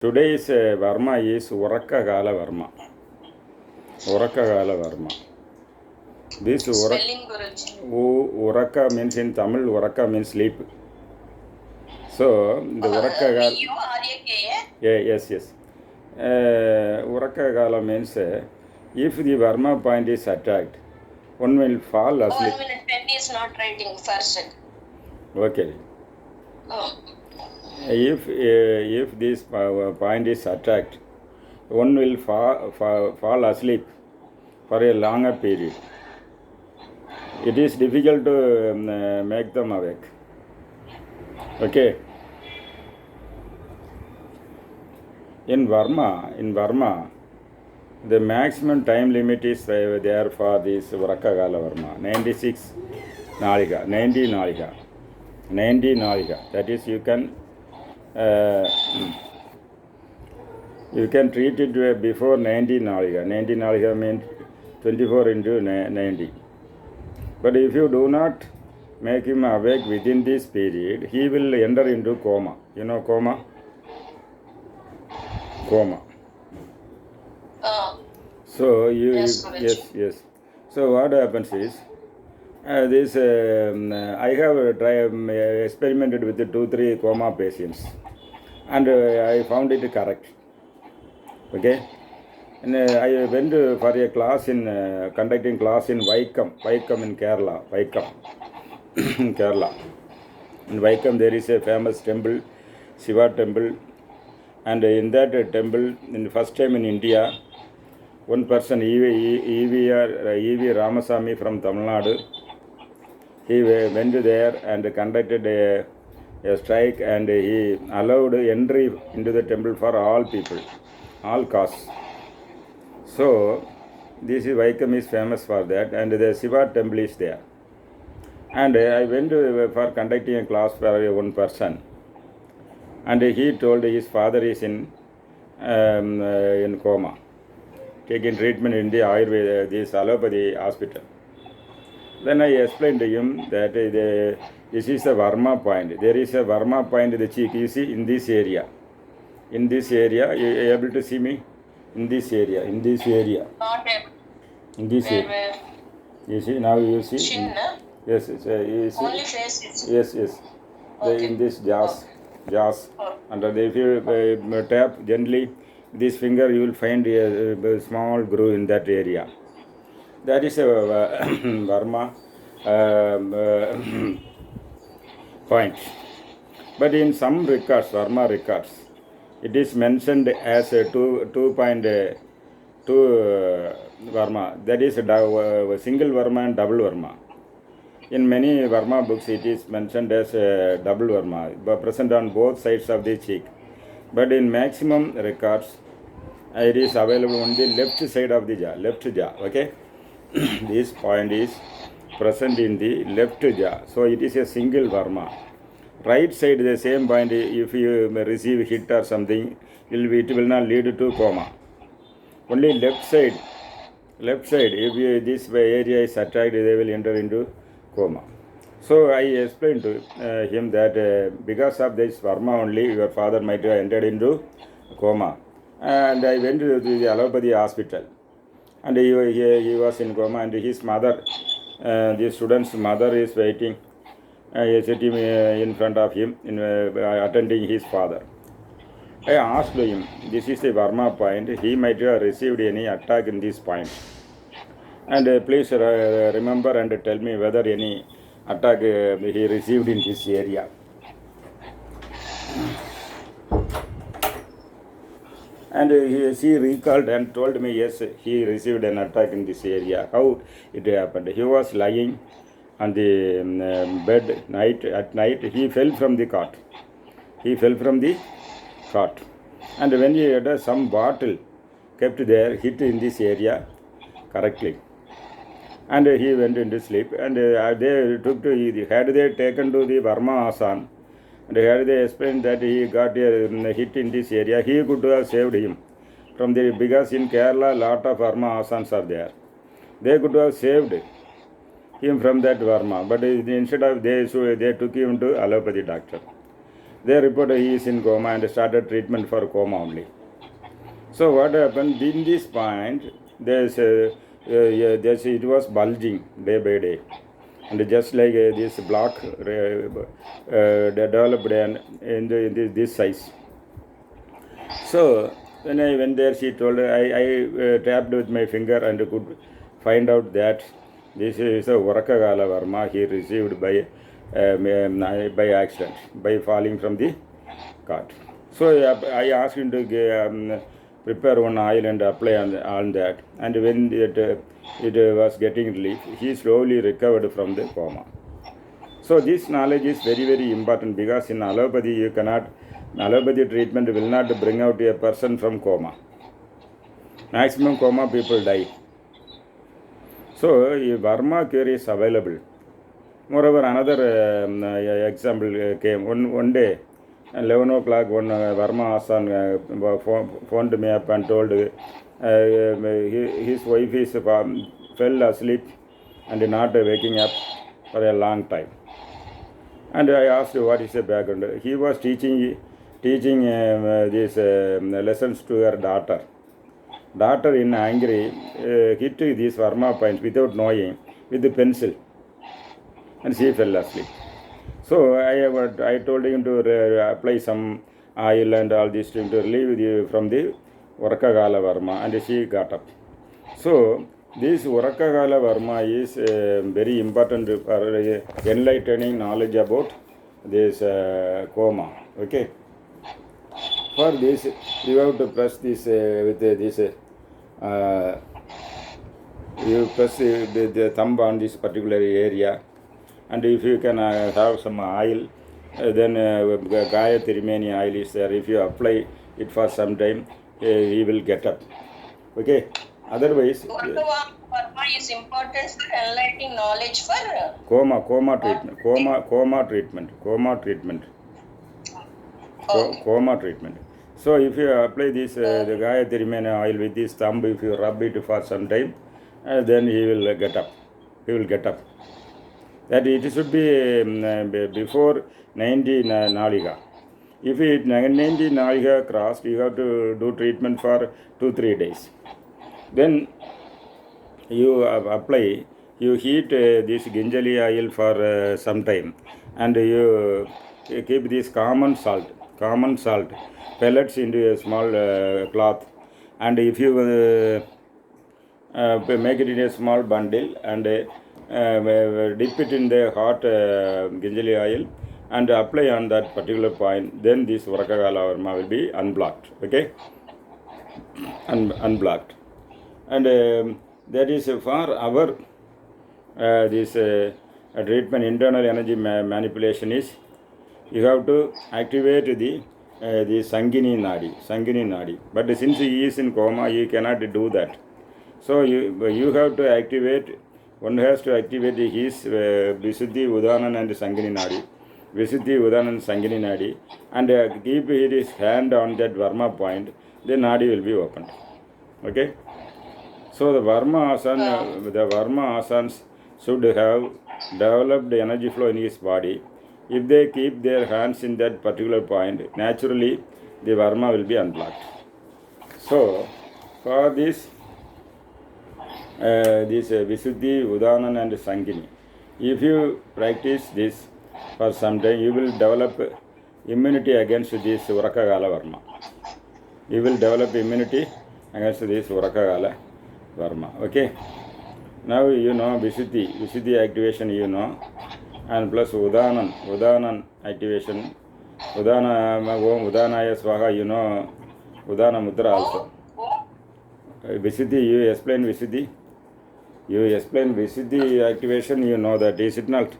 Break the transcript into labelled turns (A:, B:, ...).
A: Today's Varma is Urakagala Varma. Urakagala Varma. This Uraka means in Tamil, Uraka means sleep. So, the Urakagala. Yes. Urakagala means if the Varma point is attacked, one will fall asleep.
B: 1 minute, pen is not writing first.
A: Okay. If this point is attacked, one will fall asleep for a longer period. It is difficult to make them awake. Okay. In Varma, the maximum time limit is there for this Varakagala Varma, 96 Naliga, 90 Naliga. That is, you can treat it before 90 Naliga. 90 Naliga means 24 into 90. But if you do not make him awake within this period, he will enter into coma. You know coma? Coma. So yes. So what happens is, I have experimented with the 2-3 coma patients, and I found it correct. Okay. And I went for a class conducting class in Vaikam in Kerala. In Kerala. In Vaikam there is a famous temple, Shiva temple, and in that temple, in the first time in India, one person, E.V. Ramasamy from Tamil Nadu, he went there and conducted a strike, and he allowed entry into the temple for all people, all castes. So, this Vaikam is famous for that, and the Shiva temple is there. And I went for conducting a class for one person, and he told his father is in coma, taking treatment in the Ayurveda, this allopathy hospital. Then I explained to him that this is a Varma point. There is a Varma point in the cheek. You see, in this area. In this area, you are able to see me? In this area.
B: Not able.
A: In this area. You see, now you see?
B: Chin,
A: yes, you see?
B: Only face is.
A: Yes.
B: Okay.
A: In this jaws.
B: Okay.
A: And if you tap gently this finger, you will find a small groove in that area. That is a Varma point. But in some records, Varma records, it is mentioned as a 2.2 Varma. That is a single Varma and double Varma. In many Varma books, it is mentioned as a double Varma, but present on both sides of the cheek. But in maximum records, it is available on the left side of the jaw, okay? This point is present in the left jaw, so it is a single Varma. Right side, the same point, if you receive hit or something, it will not lead to coma. Only left side, if this area is attacked, they will enter into coma. So I explained to him that because of this Varma only, your father might have entered into coma. And I went to the allopathy hospital, and he was in coma, and his mother, the student's mother, is waiting, sitting in front of him, attending his father. I asked him, this is the Varma point, he might have received any attack in this point. And please remember and tell me whether any attack he received in this area. And she recalled and told me, yes, he received an attack in this area. How it happened? He was lying on the bed at night. He fell from the cot. And when he had some bottle kept there, hit in this area correctly. And he went into sleep. And had they taken to the Varma Asan, and had they explained that he got a hit in this area, he could have saved him from because in Kerala, lot of Varma Asans are there. They could have saved him from that Varma, but instead of they took him to allopathy doctor. They reported he is in coma and started treatment for coma only. So what happened in this point? It was bulging day by day, and just like this block developed in this size. So when I went there, she told I tapped with my finger and could find out that this is a Varakagala Varma he received by accident, by falling from the cart. So I asked him to prepare one oil and apply on that. And when it was getting relief, he slowly recovered from the coma. So this knowledge is very, very important, because in allopathy allopathy treatment will not bring out a person from coma. Maximum coma people die. So if Varma cure is available. Moreover, another example came one day. 11 o'clock, one Varma Asan phoned me up and told his wife is fell asleep and not waking up for a long time. And I asked what is the background. He was teaching these lessons to her daughter. Daughter in angry hit these Varma points without knowing with the pencil, and she fell asleep. So I told him to apply some oil and all this to relieve from the Varakagala Varma, and she got up. So this Varakagala Varma is very important for enlightening knowledge about this coma. Okay. For this, you have to press this with this. You press the thumb on this particular area. And if you can have some oil, then Gayatri Mani oil is there. If you apply it for some time, he will get up. Okay. Otherwise,
B: Varma is important for enlightening knowledge for
A: coma treatment. So if you apply this the Gayatri Mani oil with this thumb, if you rub it for some time, then he will get up. That it should be before 90 Naliga. If it 90 Naliga crossed, you have to do treatment for 2-3 days. Then you apply, you heat this Ginjali oil for some time, and you keep this common salt pellets into a small cloth, and if you make it in a small bundle and dip it in the hot Ginjali oil and apply on that particular point, then this Varakagala Varma will be unblocked. Okay, unblocked. And that is for our this treatment. Internal energy manipulation is, you have to activate the Sangini Nadi. But since he is in coma, he cannot do that. So you have to activate. One has to activate his Visuddhi, Udanan and Sangini Nadi. Visuddhi, Udanan and Sangini Nadi, and keep his hand on that Varma point. The Nadi will be opened. Okay. So the Varma Asans should have developed energy flow in his body. If they keep their hands in that particular point, naturally the Varma will be unblocked. So for this Visuddhi, Udanan and Sangini, if you practice this for some time, you will develop immunity against this Varakagala Varma. You will develop immunity against this Varakagala Varma. Okay. Now you know Visuddhi activation, you know, and plus Udanan activation. Udanaya Swaha, you know, Udana Mudra also. Visuddhi, you explain Visuddhi. You explain Visuddhi activation, you know that, is it not?